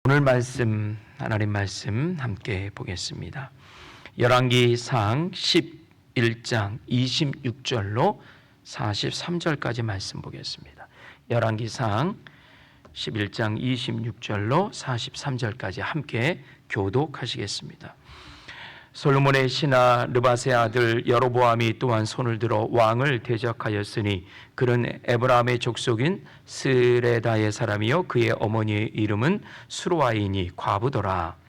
오늘 말씀, 하나님 말씀 함께 보겠습니다. 열왕기상 11장 26절로 43절까지 말씀 보겠습니다. 열왕기상 11장 26절로 43절까지 함께 교독하시겠습니다. 솔로몬의 신하 르밧의 아들 여로보암이 또한 손을 들어 왕을 대적하였으니 그는 에브라임의 족속인 스레다의 사람이요 그의 어머니의 이름은 수르와이니 과부더라.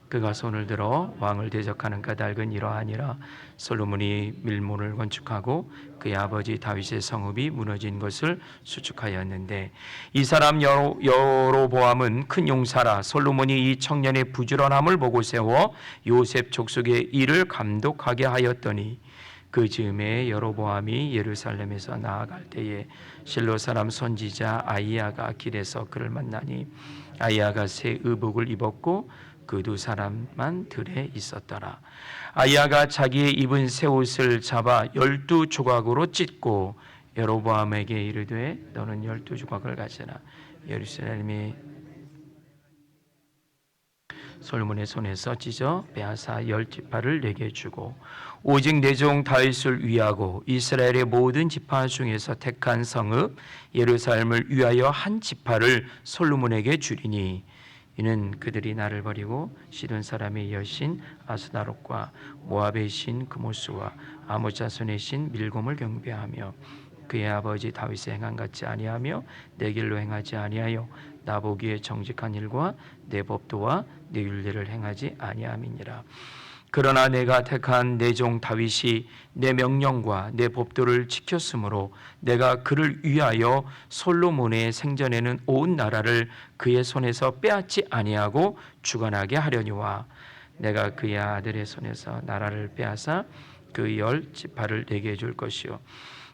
그가 손을 들어 왕을 대적하는 까닭은 이러하니라. 솔로몬이 밀문을 건축하고 그의 아버지 다윗의 성읍이 무너진 것을 수축하였는데 이 사람 여로보암은 큰 용사라. 솔로몬이 이 청년의 부지런함을 보고 세워 요셉 족속의 일을 감독하게 하였더니 그 즈음에 여로보암이 예루살렘에서 나아갈 때에 실로 사람 선지자 아히야가 길에서 그를 만나니 아히야가 새 의복을 입었고 그 두 사람만 들에 있었더라. 아히야가 자기의 입은 새 옷을 잡아 12조각으로 찢고 여로보암에게 이르되 너는 12조각을 가져라. 예루살렘이 솔로몬의 손에서 찢어 빼앗아 10지파를 내게 주고 오직 내 종 다윗을 위하고 이스라엘의 모든 지파 중에서 택한 성읍 예루살렘을 위하여 한 지파를 솔로몬에게 주리니 이는 그들이 나를 버리고 시돈 사람의 여신 아스나롯과 모압의 신 그모스와 아모 자손의 신 밀곰을 경배하며 그의 아버지 다윗의 행한 같지 아니하며 내 길로 행하지 아니하여 나 보기에 정직한 일과 내 법도와 내 율례를 행하지 아니함이니라. 그러나 내가 택한 내 종 다윗이 내 명령과 내 법도를 지켰으므로 내가 그를 위하여 솔로몬의 생전에는 온 나라를 그의 손에서 빼앗지 아니하고 주관하게 하려니와 내가 그의 아들의 손에서 나라를 빼앗아 그 10지파를 내게 줄 것이요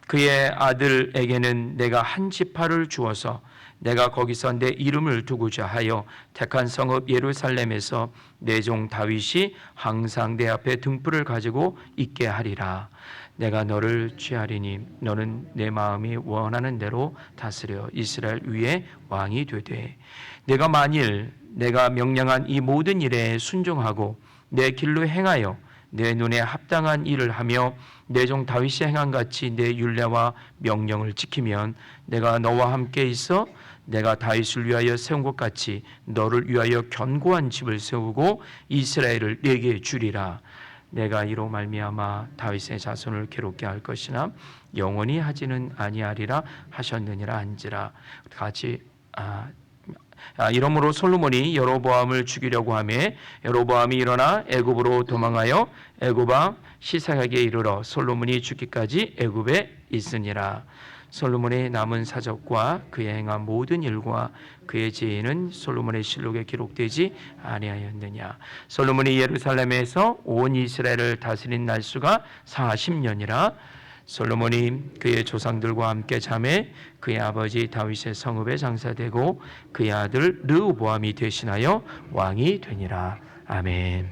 그의 아들에게는 내가 한 지파를 주어서 내가 거기서 내 이름을 두고자 하여 택한 성읍 예루살렘에서 내 종 다윗이 항상 내 앞에 등불을 가지고 있게 하리라. 내가 너를 취하리니 너는 내 마음이 원하는 대로 다스려 이스라엘 위에 왕이 되되 내가 만일 내가 명령한 이 모든 일에 순종하고 내 길로 행하여 내 눈에 합당한 일을 하며 내 종 다윗이 행한 같이 내 율례와 명령을 지키면 내가 너와 함께 있어 내가 다윗을 위하여 세운 것 같이 너를 위하여 견고한 집을 세우고 이스라엘을 내게 주리라. 내가 이로 말미암아 다윗의 자손을 괴롭게 할 것이나 영원히 하지는 아니하리라 하셨느니라 한지라. 같이 이러므로 솔로몬이 여로보암을 죽이려고 하매 여로보암이 일어나 애굽으로 도망하여 애굽왕 시삭에게 이르러 솔로몬이 죽기까지 애굽에 있으니라. 솔로몬의 남은 사적과 그의 행한 모든 일과 그의 죄는 솔로몬의 실록에 기록되지 아니하였느냐. 솔로몬이 예루살렘에서 온 이스라엘을 다스린 날수가 40년이라. 솔로몬이 그의 조상들과 함께 잠에 그의 아버지 다윗의 성읍에 장사되고 그의 아들 르호보암이 대신하여 왕이 되니라. 아멘.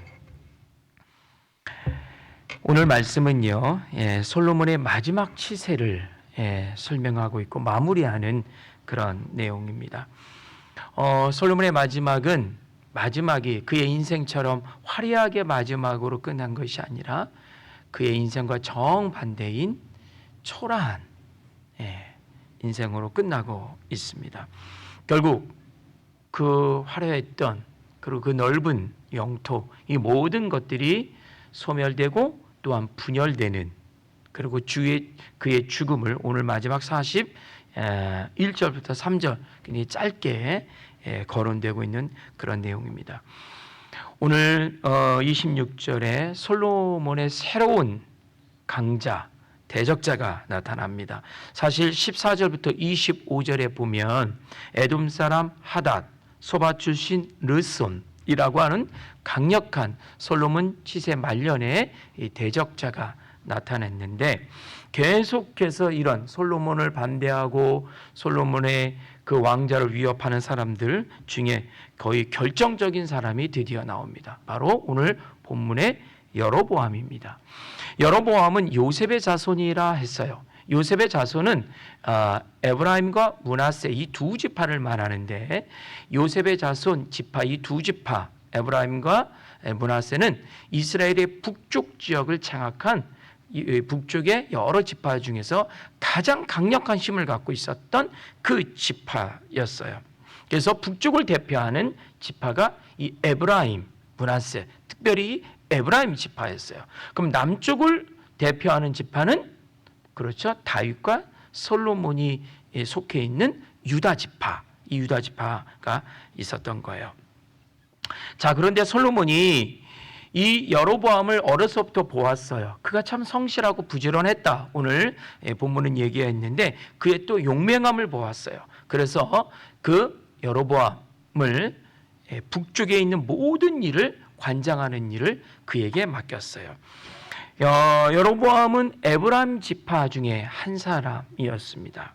오늘 말씀은요, 솔로몬의 마지막 치세를 설명하고 있고 마무리하는 그런 내용입니다. 솔로몬의 마지막이 그의 인생처럼 화려하게 마지막으로 끝난 것이 아니라 그의 인생과 정반대인 초라한 인생으로 끝나고 있습니다. 결국 그 화려했던 그리고 그 넓은 영토 이 모든 것들이 소멸되고 또한 분열되는 그리고 그의 죽음을 오늘 마지막 41절부터 3절 굉장히 짧게 거론되고 있는 그런 내용입니다. 오늘 26절에 솔로몬의 새로운 강자, 대적자가 나타납니다. 사실 14절부터 25절에 보면 에돔 사람 하닷, 소바 출신 르손이라고 하는 강력한 솔로몬 치세 말년의 대적자가 나타났는데 계속해서 이런 솔로몬을 반대하고 솔로몬의 그 왕자를 위협하는 사람들 중에 거의 결정적인 사람이 드디어 나옵니다. 바로 오늘 본문의 여로보암입니다. 여로보암은 요셉의 자손이라 했어요. 요셉의 자손은 에브라임과 므낫세 이 두 지파를 말하는데, 요셉의 자손 지파 이 두 지파 에브라임과 므낫세는 이스라엘의 북쪽 지역을 장악한 북쪽의 여러 지파 중에서 가장 강력한 힘을 갖고 있었던 그 지파였어요. 그래서 북쪽을 대표하는 지파가 이 에브라임, 므낫세, 특별히 에브라임 지파였어요. 그럼 남쪽을 대표하는 지파는 그렇죠, 다윗과 솔로몬이 속해 있는 유다 지파, 이 유다 지파가 있었던 거예요. 자, 그런데 솔로몬이 이 여로보암을 어려서부터 보았어요. 그가 참 성실하고 부지런했다. 오늘 본문은 얘기했는데 그의 또 용맹함을 보았어요. 그래서 그 여로보암을 북쪽에 있는 모든 일을 관장하는 일을 그에게 맡겼어요. 여로보암은 에브라임 지파 중에 한 사람이었습니다.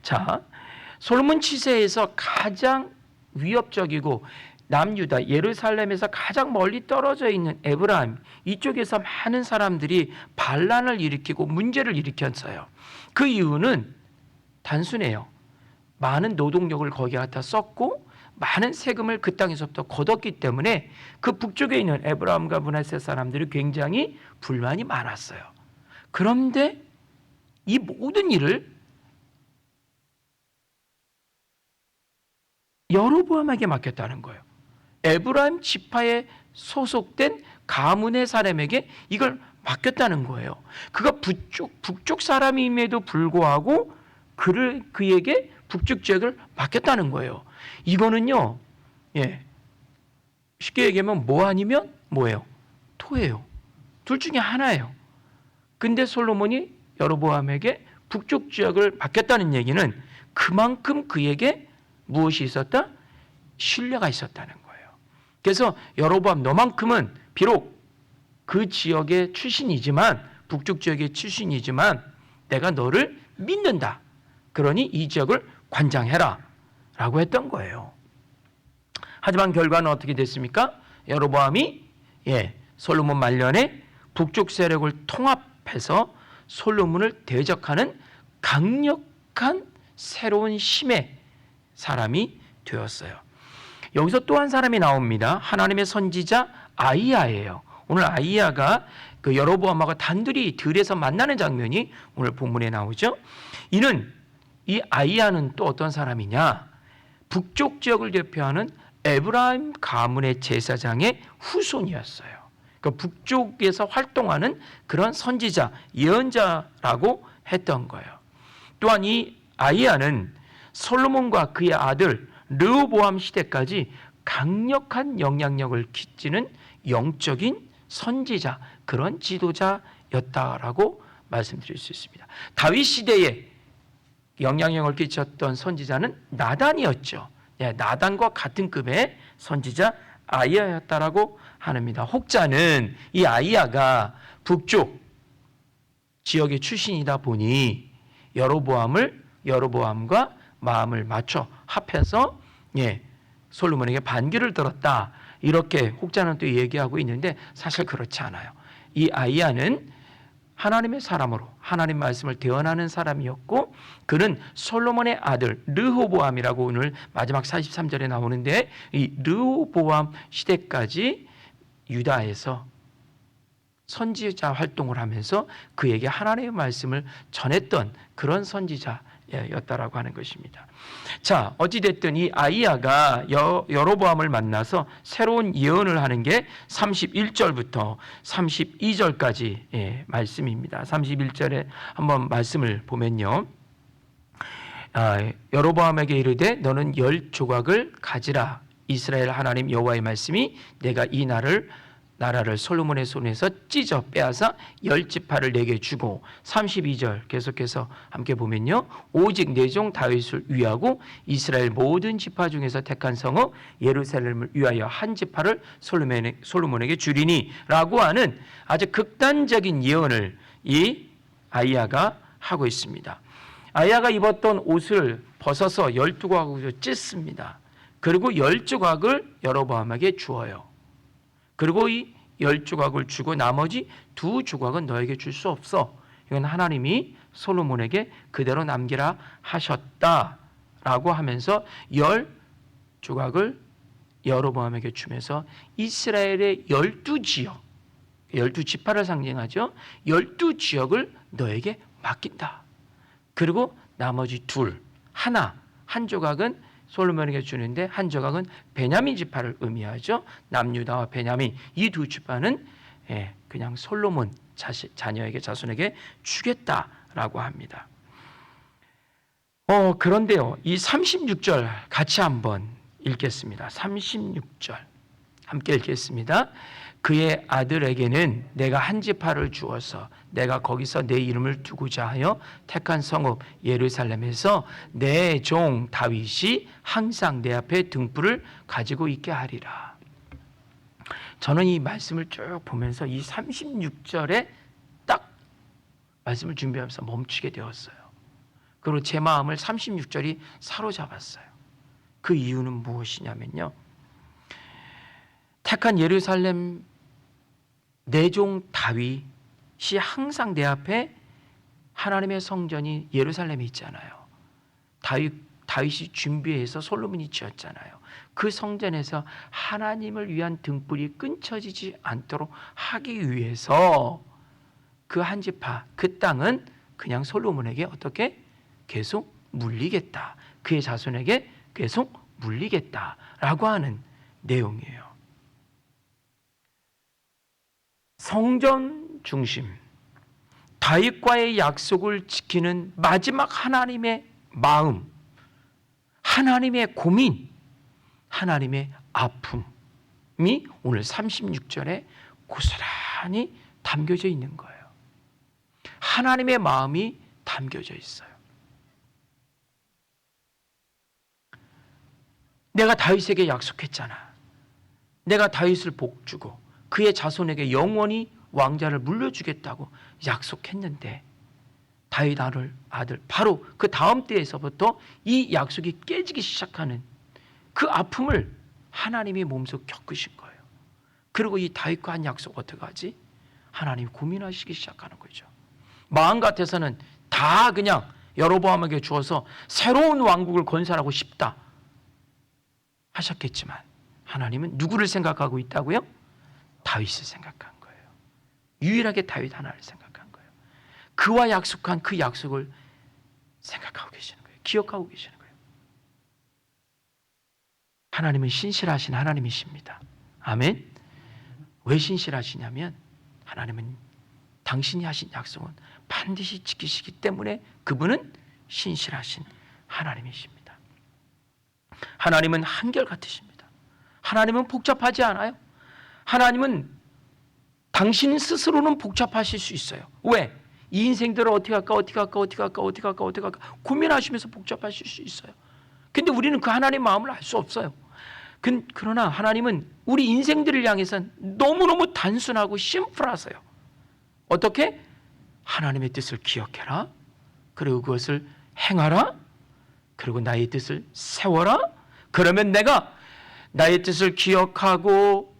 자, 솔로몬 치세에서 가장 위협적이고 남유다 예루살렘에서 가장 멀리 떨어져 있는 에브라임, 이쪽에서 많은 사람들이 반란을 일으키고 문제를 일으켰어요. 그 이유는 단순해요. 많은 노동력을 거기 갖다 썼고 많은 세금을 그 땅에서부터 걷었기 때문에 그 북쪽에 있는 에브라임과 므낫세 사람들이 굉장히 불만이 많았어요. 그런데 이 모든 일을 여로보암에게 맡겼다는 거예요. 에브라임 지파에 소속된 가문의 사람에게 이걸 맡겼다는 거예요. 그가 북쪽 사람임에도 불구하고 그에게 북쪽 지역을 맡겼다는 거예요. 이거는요, 쉽게 얘기하면 뭐 아니면 뭐예요? 토예요. 둘 중에 하나예요. 근데 솔로몬이 여로보암에게 북쪽 지역을 맡겼다는 얘기는 그만큼 그에게 무엇이 있었다? 신뢰가 있었다는 거예요. 그래서 여로보암, 너만큼은 비록 그 지역의 출신이지만, 북쪽 지역의 출신이지만 내가 너를 믿는다. 그러니 이 지역을 관장해라 라고 했던 거예요. 하지만 결과는 어떻게 됐습니까? 여로보암이 솔로몬 말년에 북쪽 세력을 통합해서 솔로몬을 대적하는 강력한 새로운 힘의 사람이 되었어요. 여기서 또 한 사람이 나옵니다. 하나님의 선지자 아이야예요. 오늘 아이야가 그 여로보암하고 단둘이 들에서 만나는 장면이 오늘 본문에 나오죠. 이 아이야는 또 어떤 사람이냐? 북쪽 지역을 대표하는 에브라임 가문의 제사장의 후손이었어요. 그러니까 북쪽에서 활동하는 그런 선지자, 예언자라고 했던 거예요. 또한 이 아이야는 솔로몬과 그의 아들 르호보암 시대까지 강력한 영향력을 끼치는 영적인 선지자, 그런 지도자였다라고 말씀드릴 수 있습니다. 다윗 시대에 영향력을 끼쳤던 선지자는 나단이었죠. 나단과 같은 급의 선지자 아이야였다라고 합니다. 혹자는 이 아이야가 북쪽 지역의 출신이다 보니 여로보암과 마음을 맞춰 합해서 솔로몬에게 반기를 들었다, 이렇게 혹자는 또 얘기하고 있는데 사실 그렇지 않아요. 이 아이야는 하나님의 사람으로 하나님 말씀을 대언하는 사람이었고, 그는 솔로몬의 아들 르호보암이라고 오늘 마지막 43절에 나오는데, 이 르호보암 시대까지 유다에서 선지자 활동을 하면서 그에게 하나님의 말씀을 전했던 그런 선지자였다라고 하는 것입니다. 자, 어찌됐든 이 아이야가 여로보암을 만나서 새로운 예언을 하는 게 31절부터 32절까지 말씀입니다. 31절에 한번 말씀을 보면요, 여로보암에게 이르되 너는 10조각을 가지라. 이스라엘 하나님 여호와의 말씀이 내가 이 나라를 솔로몬의 손에서 찢어 빼앗아 10지파를 내게 주고, 32절 계속해서 함께 보면요, 오직 내 종 다윗을 위하고 이스라엘 모든 지파 중에서 택한 성읍 예루살렘을 위하여 한 지파를 솔로몬에게 주리니 라고 하는 아주 극단적인 예언을 이 아이야가 하고 있습니다. 아이야가 입었던 옷을 벗어서 12조각으로 찢습니다. 그리고 10조각을 여로보암에게 주어요. 그리고 이 10조각을 주고 나머지 2조각은 너에게 줄 수 없어. 이건 하나님이 솔로몬에게 그대로 남기라 하셨다라고 하면서 10조각을 여로보암에게 주면서 이스라엘의 12지역, 12지파를 상징하죠. 12지역을 너에게 맡긴다. 그리고 나머지 한 조각은 솔로몬에게 주는데 한 조각은 베냐민 지파를 의미하죠. 남유다와 베냐민 이 두 지파는 그냥 솔로몬 자녀에게 자손에게 주겠다라고 합니다. 그런데요, 이 36절 같이 한번 읽겠습니다. 36절 함께 읽겠습니다. 그의 아들에게는 내가 한 지파를 주어서 내가 거기서 내 이름을 두고자 하여 택한 성읍 예루살렘에서 내 종 다윗이 항상 내 앞에 등불을 가지고 있게 하리라. 저는 이 말씀을 쭉 보면서 이 36절에 딱 말씀을 준비하면서 멈추게 되었어요. 그리고 제 마음을 36절이 사로잡았어요. 그 이유는 무엇이냐면요, 택한 예루살렘 내 종 다윗이 항상 내 앞에 하나님의 성전이 예루살렘에 있잖아요. 다윗이 준비해서 솔로몬이 지었잖아요. 그 성전에서 하나님을 위한 등불이 끊쳐지지 않도록 하기 위해서 그 한 지파, 그 땅은 그냥 솔로몬에게 어떻게 계속 물리겠다. 그의 자손에게 계속 물리겠다라고 하는 내용이에요. 성전 중심, 다윗과의 약속을 지키는 마지막 하나님의 마음, 하나님의 고민, 하나님의 아픔이 오늘 36절에 고스란히 담겨져 있는 거예요. 하나님의 마음이 담겨져 있어요. 내가 다윗에게 약속했잖아. 내가 다윗을 복주고 그의 자손에게 영원히 왕자를 물려주겠다고 약속했는데 다윗 아들 바로 그 다음 때에서부터 이 약속이 깨지기 시작하는 그 아픔을 하나님이 몸소 겪으신 거예요. 그리고 이 다윗과 한 약속 어떻게 하지? 하나님이 고민하시기 시작하는 거죠. 마음 같아서는 다 그냥 여로보암에게 주어서 새로운 왕국을 건설하고 싶다 하셨겠지만 하나님은 누구를 생각하고 있다고요? 다윗을 생각한 거예요. 유일하게 다윗 하나를 생각한 거예요. 그와 약속한 그 약속을 생각하고 계시는 거예요. 기억하고 계시는 거예요. 하나님은 신실하신 하나님이십니다. 아멘. 왜 신실하시냐면 하나님은 당신이 하신 약속은 반드시 지키시기 때문에 그분은 신실하신 하나님이십니다. 하나님은 한결같으십니다. 하나님은 복잡하지 않아요. 하나님은 당신 스스로는 복잡하실 수 있어요. 왜? 이 인생들을 어떻게 할까 고민하시면서 복잡하실 수 있어요. 근데 우리는 그 하나님의 마음을 알 수 없어요. 그러나 하나님은 우리 인생들을 향해서 너무너무 단순하고 심플하세요. 어떻게? 하나님의 뜻을 기억해라. 그리고 그것을 행하라. 그리고 나의 뜻을 세워라. 그러면 내가 나의 뜻을 기억하고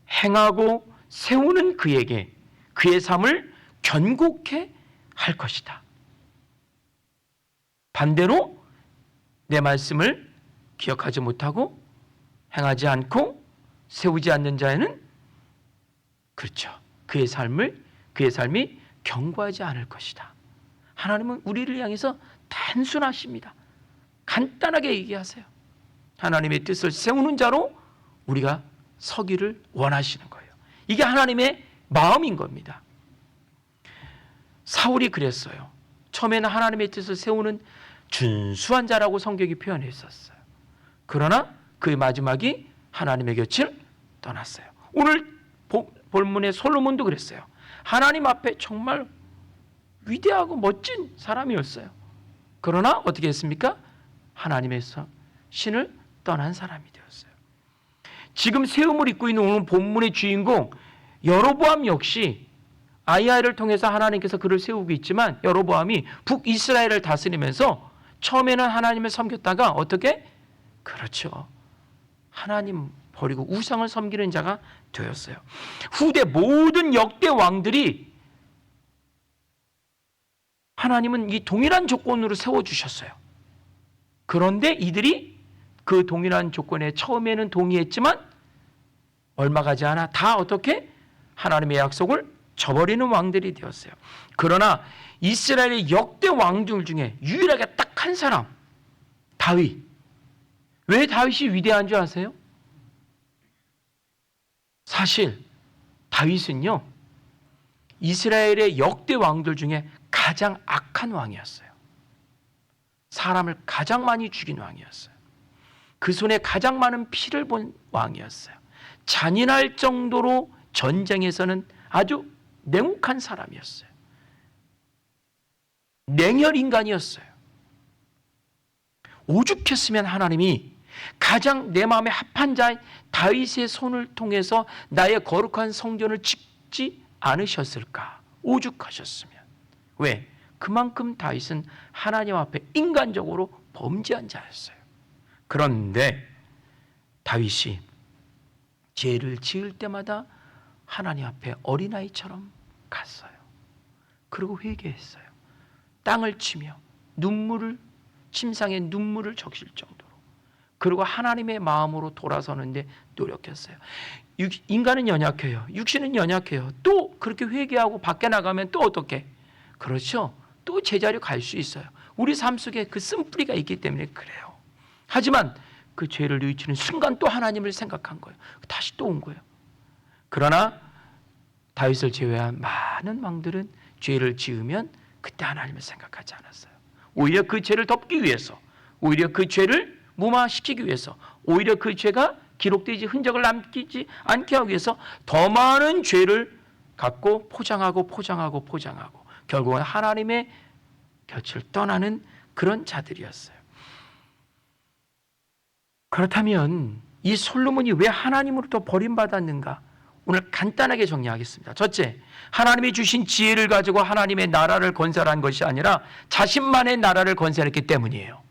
행하고 세우는 그에게 그의 삶을 견고케 할 것이다. 반대로 내 말씀을 기억하지 못하고 행하지 않고 세우지 않는 자에는 그렇죠. 그의 삶이 견고하지 않을 것이다. 하나님은 우리를 향해서 단순하십니다. 간단하게 얘기하세요. 하나님의 뜻을 세우는 자로 우리가 서기를 원하시는 거예요. 이게 하나님의 마음인 겁니다. 사울이 그랬어요. 처음에는 하나님의 뜻을 세우는 준수한 자라고 성경이 표현했었어요. 그러나 그의 마지막이 하나님의 곁을 떠났어요. 오늘 본문의 솔로몬도 그랬어요. 하나님 앞에 정말 위대하고 멋진 사람이었어요. 그러나 어떻게 했습니까? 하나님에서 신을 떠난 사람이 되었어요. 지금 세움을 입고 있는 오늘 본문의 주인공 여로보암 역시 아히야를 통해서 하나님께서 그를 세우고 있지만 여로보암이 북이스라엘을 다스리면서 처음에는 하나님을 섬겼다가 어떻게? 그렇죠. 하나님 버리고 우상을 섬기는 자가 되었어요. 후대 모든 역대 왕들이 하나님은 이 동일한 조건으로 세워주셨어요. 그런데 이들이 그 동일한 조건에 처음에는 동의했지만 얼마 가지 않아 다 어떻게 하나님의 약속을 저버리는 왕들이 되었어요. 그러나 이스라엘의 역대 왕들 중에 유일하게 딱 한 사람, 다윗. 왜 다윗이 위대한 줄 아세요? 사실 다윗은요, 이스라엘의 역대 왕들 중에 가장 악한 왕이었어요. 사람을 가장 많이 죽인 왕이었어요. 그 손에 가장 많은 피를 본 왕이었어요. 잔인할 정도로 전쟁에서는 아주 냉혹한 사람이었어요. 냉혈 인간이었어요. 오죽했으면 하나님이 가장 내 마음에 합한 자인 다윗의 손을 통해서 나의 거룩한 성전을 짓지 않으셨을까? 오죽하셨으면. 왜? 그만큼 다윗은 하나님 앞에 인간적으로 범죄한 자였어요. 그런데 다윗이 죄를 지을 때마다 하나님 앞에 어린아이처럼 갔어요. 그리고 회개했어요. 땅을 치며 침상에 눈물을 적실 정도로. 그리고 하나님의 마음으로 돌아서는데 노력했어요. 인간은 연약해요. 육신은 연약해요. 또 그렇게 회개하고 밖에 나가면 또 어떻게? 그렇죠. 또 제자리로 갈 수 있어요. 우리 삶 속에 그 쓴뿌리가 있기 때문에 그래요. 하지만 그 죄를 뉘우치는 순간 또 하나님을 생각한 거예요. 다시 또 온 거예요. 그러나 다윗을 제외한 많은 왕들은 죄를 지으면 그때 하나님을 생각하지 않았어요. 오히려 그 죄를 덮기 위해서, 오히려 그 죄를 무마시키기 위해서, 오히려 그 죄가 기록되지 흔적을 남기지 않게 하기 위해서 더 많은 죄를 갖고 포장하고 결국은 하나님의 곁을 떠나는 그런 자들이었어요. 그렇다면 이 솔로몬이 왜 하나님으로부터 버림받았는가? 오늘 간단하게 정리하겠습니다. 첫째, 하나님이 주신 지혜를 가지고 하나님의 나라를 건설한 것이 아니라 자신만의 나라를 건설했기 때문이에요.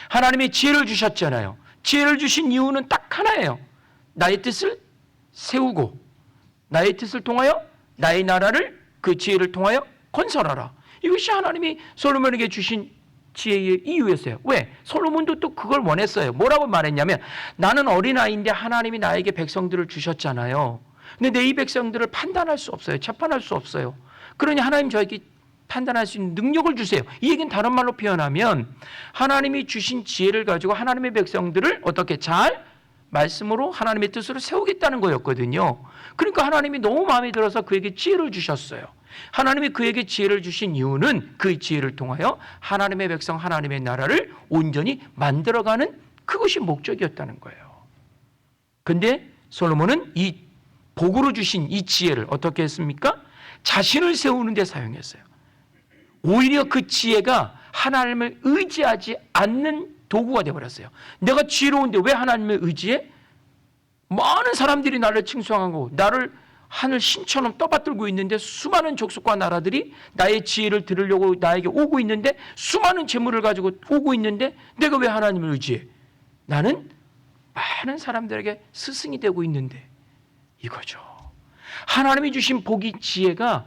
하나님이 지혜를 주셨잖아요. 지혜를 주신 이유는 딱 하나예요. 나의 뜻을 세우고 나의 뜻을 통하여 나의 나라를 그 지혜를 통하여 건설하라. 이것이 하나님이 솔로몬에게 주신 지혜의 이유였어요. 왜? 솔로몬도 또 그걸 원했어요. 뭐라고 말했냐면, 나는 어린아이인데 하나님이 나에게 백성들을 주셨잖아요. 근데 내 이 백성들을 판단할 수 없어요. 재판할 수 없어요. 그러니 하나님 저에게 판단할 수 있는 능력을 주세요. 이 얘기는 다른 말로 표현하면 하나님이 주신 지혜를 가지고 하나님의 백성들을 어떻게 잘 말씀으로 하나님의 뜻으로 세우겠다는 거였거든요. 그러니까 하나님이 너무 마음에 들어서 그에게 지혜를 주셨어요. 하나님이 그에게 지혜를 주신 이유는 그 지혜를 통하여 하나님의 백성, 하나님의 나라를 온전히 만들어가는 그것이 목적이었다는 거예요. 근데 솔로몬은 이 복으로 주신 이 지혜를 어떻게 했습니까? 자신을 세우는 데 사용했어요. 오히려 그 지혜가 하나님을 의지하지 않는 도구가 되어버렸어요. 내가 지혜로운데 왜 하나님을 의지해? 많은 사람들이 나를 칭송하고 나를 하늘 신처럼 떠받들고 있는데, 수많은 족속과 나라들이 나의 지혜를 들으려고 나에게 오고 있는데, 수많은 재물을 가지고 오고 있는데 내가 왜 하나님을 의지해? 나는 많은 사람들에게 스승이 되고 있는데, 이거죠. 하나님이 주신 복이, 지혜가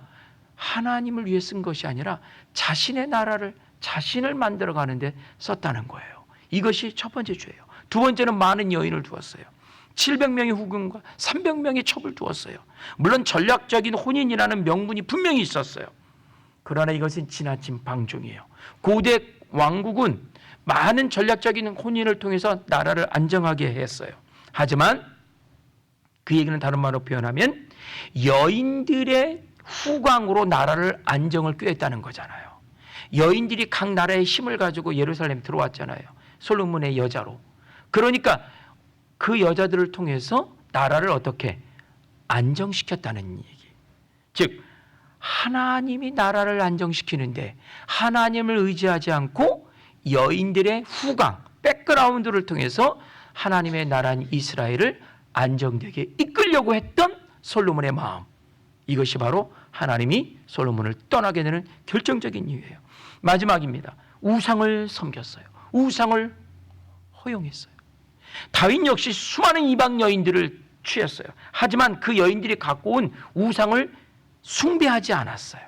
하나님을 위해 쓴 것이 아니라 자신의 나라를, 자신을 만들어가는 데 썼다는 거예요. 이것이 첫 번째 죄예요. 두 번째는 많은 여인을 두었어요. 700명의 후궁과 300명의 첩을 두었어요. 물론 전략적인 혼인이라는 명분이 분명히 있었어요. 그러나 이것은 지나친 방종이에요. 고대 왕국은 많은 전략적인 혼인을 통해서 나라를 안정하게 했어요. 하지만 그 얘기는 다른 말로 표현하면 여인들의 후광으로 나라를 안정을 꾀했다는 거잖아요. 여인들이 각 나라의 힘을 가지고 예루살렘 들어왔잖아요. 솔로몬의 여자로. 그러니까 그 여자들을 통해서 나라를 어떻게 안정시켰다는 얘기. 즉 하나님이 나라를 안정시키는데 하나님을 의지하지 않고 여인들의 후광, 백그라운드를 통해서 하나님의 나라인 이스라엘을 안정되게 이끌려고 했던 솔로몬의 마음. 이것이 바로 하나님이 솔로몬을 떠나게 되는 결정적인 이유예요. 마지막입니다. 우상을 섬겼어요. 우상을 허용했어요. 다윗 역시 수많은 이방 여인들을 취했어요. 하지만 그 여인들이 갖고 온 우상을 숭배하지 않았어요.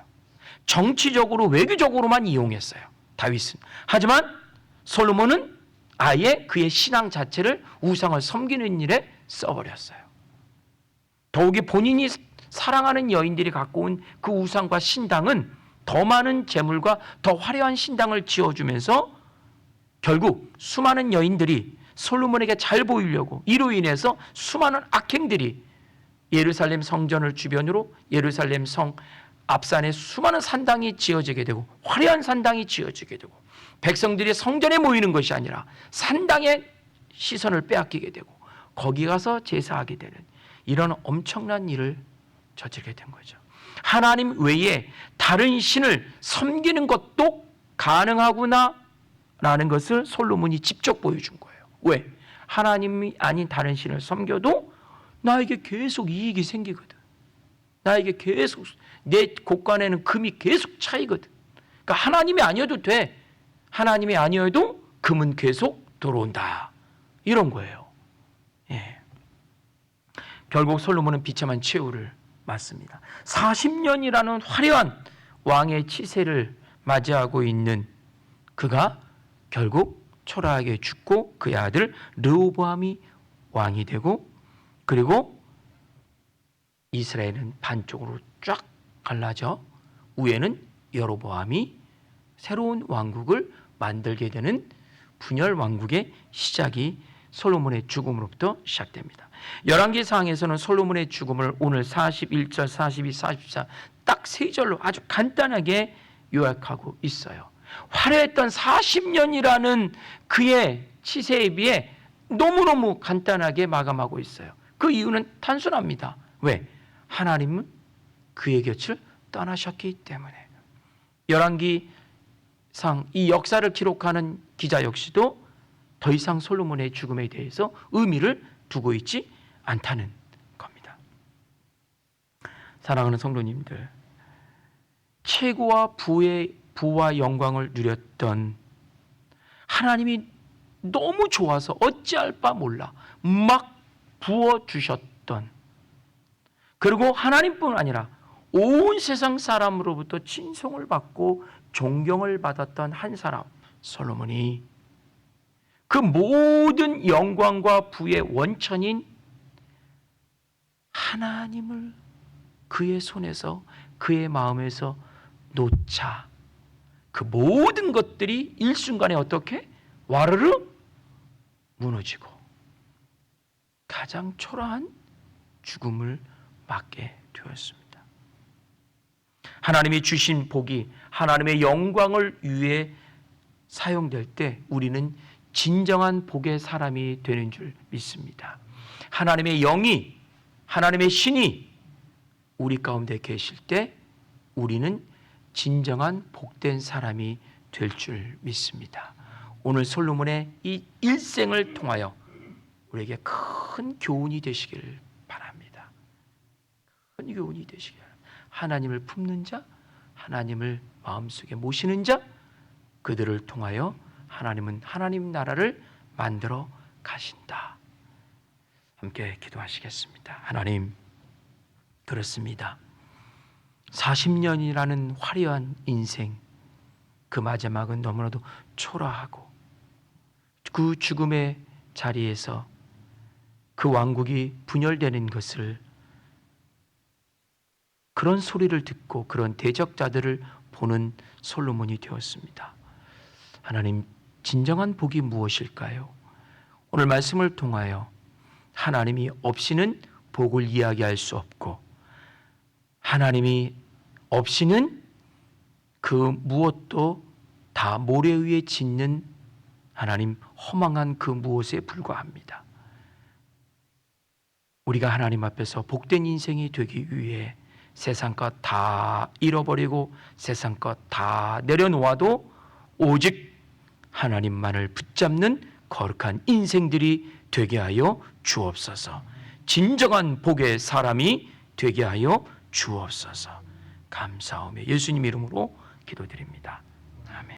정치적으로 외교적으로만 이용했어요, 다윗은. 하지만 솔로몬은 아예 그의 신앙 자체를 우상을 섬기는 일에 써버렸어요. 더욱이 본인이 사랑하는 여인들이 갖고 온 그 우상과 신당은 더 많은 재물과 더 화려한 신당을 지어주면서 결국 수많은 여인들이 솔로몬에게 잘 보이려고, 이로 인해서 수많은 악행들이 예루살렘 성전을 주변으로 예루살렘 성 앞산에 수많은 산당이 지어지게 되고, 화려한 산당이 지어지게 되고, 백성들이 성전에 모이는 것이 아니라 산당에 시선을 빼앗기게 되고 거기 가서 제사하게 되는 이런 엄청난 일을 저지르게 된 거죠. 하나님 외에 다른 신을 섬기는 것도 가능하구나 라는 것을 솔로몬이 직접 보여준 거예요. 왜? 하나님이 아닌 다른 신을 섬겨도 나에게 계속 이익이 생기거든. 나에게 계속 내 곳간에는 금이 계속 차이거든. 그러니까 하나님이 아니어도 돼. 하나님이 아니어도 금은 계속 들어온다. 이런 거예요. 예. 결국 솔로몬은 비참한 최후를 맞습니다. 40년이라는 화려한 왕의 치세를 맞이하고 있는 그가 결국 초라하게 죽고 그의 아들 르호보암이 왕이 되고, 그리고 이스라엘은 반쪽으로 쫙 갈라져 위에는 여로보암이 새로운 왕국을 만들게 되는 분열 왕국의 시작이 솔로몬의 죽음으로부터 시작됩니다. 열왕기상에서는 솔로몬의 죽음을 오늘 41절, 42, 44 딱 세 절로 아주 간단하게 요약하고 있어요. 화려했던 40년이라는 그의 치세에 비해 너무너무 간단하게 마감하고 있어요. 그 이유는 단순합니다. 왜? 하나님은 그의 곁을 떠나셨기 때문에. 열왕기상 이 역사를 기록하는 기자 역시도 더 이상 솔로몬의 죽음에 대해서 의미를 두고 있지 않다는 겁니다. 사랑하는 성도님들, 최고와 부와 영광을 누렸던 하나님이 너무 좋아서 어찌할 바 몰라 막 부어주셨던, 그리고 하나님뿐 아니라 온 세상 사람으로부터 친송을 받고 존경을 받았던 한 사람, 솔로몬이 그 모든 영광과 부의 원천인 하나님을 그의 손에서, 그의 마음에서 놓자 그 모든 것들이 일순간에 어떻게 와르르 무너지고 가장 초라한 죽음을 맞게 되었습니다. 하나님이 주신 복이 하나님의 영광을 위해 사용될 때 우리는 진정한 복의 사람이 되는 줄 믿습니다. 하나님의 영이, 하나님의 신이 우리 가운데 계실 때 우리는 진정한 복된 사람이 될 줄 믿습니다. 오늘 솔로몬의 이 일생을 통하여 우리에게 큰 교훈이 되시기를 바랍니다. 큰 교훈이 되시기를. 하나님을 품는 자, 하나님을 마음속에 모시는 자, 그들을 통하여 하나님은 하나님 나라를 만들어 가신다. 함께 기도하시겠습니다. 하나님, 그렇습니다. 40년이라는 화려한 인생, 그 마지막은 너무나도 초라하고 그 죽음의 자리에서 그 왕국이 분열되는 것을, 그런 소리를 듣고 그런 대적자들을 보는 솔로몬이 되었습니다. 하나님, 진정한 복이 무엇일까요? 오늘 말씀을 통하여 하나님이 없이는 복을 이야기할 수 없고, 하나님이 없이는 그 무엇도 다 모래 위에 짓는 하나님 허망한 그 무엇에 불과합니다. 우리가 하나님 앞에서 복된 인생이 되기 위해 세상 것 다 잃어버리고 세상 것 다 내려놓아도 오직 하나님만을 붙잡는 거룩한 인생들이 되게 하여 주옵소서. 진정한 복의 사람이 되게 하여 주옵소서. 감사하며 예수님 이름으로 기도드립니다.